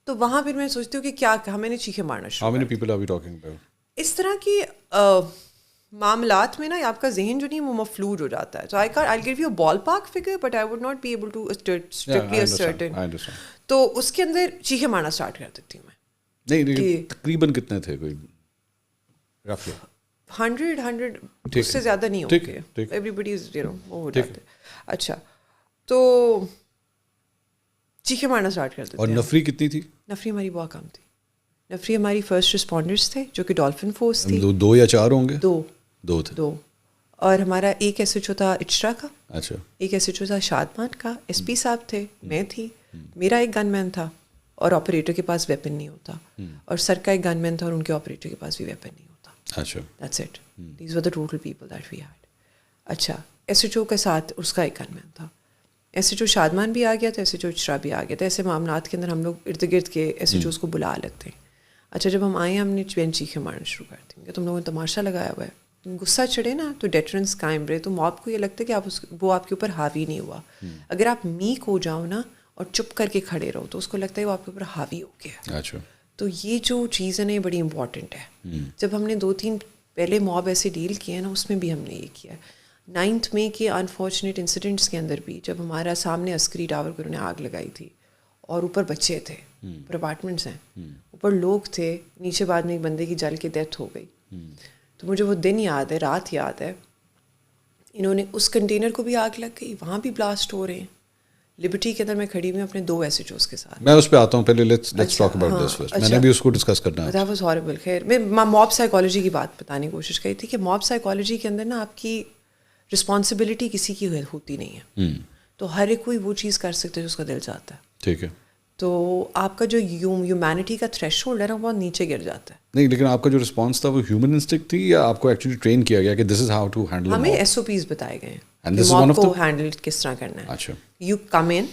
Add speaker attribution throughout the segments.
Speaker 1: تو وہاں پھر میں سوچتی ہوں کہ کیا ہمیں نے چیخیں مارنا شروع.
Speaker 2: How many people are we talking about?
Speaker 1: اس طرح کی معاملات میں نا آپ کا ذہن جو نہیں وہ مفلوج ہو جاتا ہے. So I'll give you a ballpark figure but I would not be able to strictly ascertain.
Speaker 2: I understand.
Speaker 1: تو اس کے اندر چیخیں مارنا اسٹارٹ کر دیتی ہوں میں.
Speaker 2: نہیں تقریباً کتنے تھے کوئی رفلی
Speaker 1: 100 اس سے زیادہ نہیں ہوگے. ایوری از وہ ہو جاتے. اچھا تو چیخیں مارنا اسٹارٹ کر دیتے.
Speaker 2: اور نفری کتنی تھی؟
Speaker 1: نفری ہماری بہت کم تھی. نفری ہماری فرسٹ رسپونڈرس تھے جو کہ ڈولفن فورس تھی.
Speaker 2: 2 یا 4 ہوں گے. 2 تھے.
Speaker 1: 2 اور ہمارا ایک ایس ایچ او تھا اچرا کا.
Speaker 2: اچھا.
Speaker 1: ایک ایس ایچ او تھا شادمان کا. ایس پی صاحب تھے, میں تھی, میرا ایک گن مین تھا اور آپریٹر کے پاس ویپن نہیں ہوتا, اور سر کا ایک گن مین تھا اور ان کے آپریٹر کے پاس بھی ویپن نہیں ہوتا.
Speaker 2: اچھا.
Speaker 1: That's it. These were the total people that we had. اچھا ایس ایچ او کے ساتھ اس کا ایک گن مین تھا. ایس ایچ او شادمان بھی آ گیا تھا, ایس ایچ او اچرا بھی آ گیا تھا. ایسے معاملات کے اندر ہم لوگ ارد گرد کے ایس ایچ اوز کو بلا لیتے ہیں. اچھا جب ہم آئے ہم نے بین چیخیں مارنا شروع کر دیں کہ تم لوگوں نے تماشا لگایا ہوا ہے. غصہ چڑھے نا تو ڈیٹرنس قائم رہے, تو موب کو یہ لگتا ہے کہ وہ آپ کے اوپر حاوی نہیں ہوا. اگر آپ میک ہو جاؤ نا اور چپ کر کے کھڑے رہو تو اس کو لگتا ہے وہ آپ کے اوپر حاوی ہو گیا.
Speaker 2: اچھا.
Speaker 1: تو یہ جو چیز ہے نا یہ بڑی امپورٹنٹ ہے. جب ہم نے 2-3 پہلے موب ایسے ڈیل کیے نا اس میں بھی ہم نے یہ کیا. 9 مئی کے انفارچونیٹ انسیڈنٹس کے اندر بھی جب ہمارا سامنے عسکری ٹاور کو انہوں نے آگ لگائی تھی اور اوپر بچے تھے, اوپر اپارٹمنٹس ہیں, اوپر لوگ تھے, نیچے بعد میں ایک بندے کی جل کے ڈیتھ ہو گئی. تو مجھے وہ دن یاد ہے, رات یاد ہے. انہوں نے اس کنٹینر کو بھی آگ لگ گئی, وہاں بھی بلاسٹ ہو رہے ہیں. لبرٹی کے اندر میں کھڑی ہوئی ہوں اپنے 2 ایس ایچ اوز کے ساتھ.
Speaker 2: میں اس پہ آتا ہوں پہلے. Let's talk about this first. میں نے بھی اس کو ڈسکس کرنا ہے.
Speaker 1: That was herbal. خیر میں موب سائیکالوجی کی بات بتانے کی کوشش کی تھی کہ موب سائیکالوجی کے اندر نا آپ کی رسپانسبلٹی کسی کی ہوتی نہیں ہے. تو ہر ایک کوئی وہ چیز کر سکتا ہے جو اس کا دل چاہتا ہے.
Speaker 2: ٹھیک ہے.
Speaker 1: تو آپ کا جو ہیومینٹی کا تھریش ہولڈ ہے نا بہت نیچے گر جاتا ہے.
Speaker 2: نہیں لیکن آپ کا جو رسپانس تھا وہ ہیومن انسٹنکٹ تھی یا آپ کو ایکچولی ٹرین کیا گیا کہ دس از ہاؤ ٹو ہینڈل؟
Speaker 1: ہمیں ایس او پیز بتائے گئے ہیں
Speaker 2: کہ
Speaker 1: موب کو ہینڈل کس طرح کرنا ہے.
Speaker 2: اچھا.
Speaker 1: You come in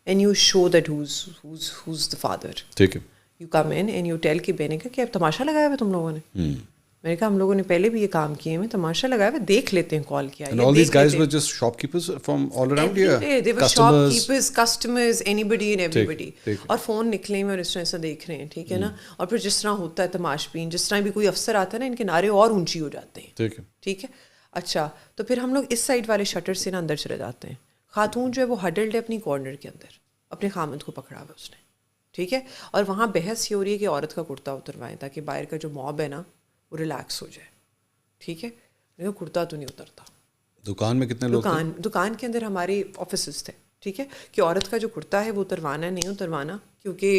Speaker 1: and you show that who's the father.
Speaker 2: ٹھیک ہے.
Speaker 1: You come in and you tell کہ بہنے کا کہ اب تماشا لگایا ہوا تم لوگوں نے. میں نے کہا ہم لوگوں نے پہلے بھی یہ کام کیے ہیں, تماشا لگایا ہوا دیکھ لیتے ہیں کال کیا.
Speaker 2: And all these guys were just shopkeepers from all around here.
Speaker 1: They were shopkeepers, customers, anybody and everybody. اور فون نکلے ہوئے اور اس طرح ایسا دیکھ رہے ہیں. ٹھیک ہے نا. اور پھر جس طرح ہوتا ہے تماش بین, جس طرح بھی کوئی افسر آتا ہے نا ان کے نعرے اور اونچی ہو جاتے ہیں.
Speaker 2: ٹھیک ہے.
Speaker 1: ٹھیک ہے. اچھا تو پھر ہم لوگ اس سائڈ والے شٹر سے نا اندر چلے جاتے ہیں. خاتون جو ہے وہ ہڈلڈ ہے اپنی کارنر کے اندر, اپنے خامند کو پکڑا ہوا اس نے. ٹھیک ہے. اور وہاں بحث یہ ہو رہی ہے کہ عورت کا کرتا اتروائیں تاکہ باہر کا جو موب ہے نا وہ ریلیکس ہو جائے. ٹھیک ہے. کرتا تو نہیں اترتا.
Speaker 2: دکان میں کتنے لوگ تھے؟
Speaker 1: دکان کے اندر ہمارے آفیسز تھے. ٹھیک ہے. کہ عورت کا جو کرتا ہے وہ اتروانا نہیں اتروانا, کیونکہ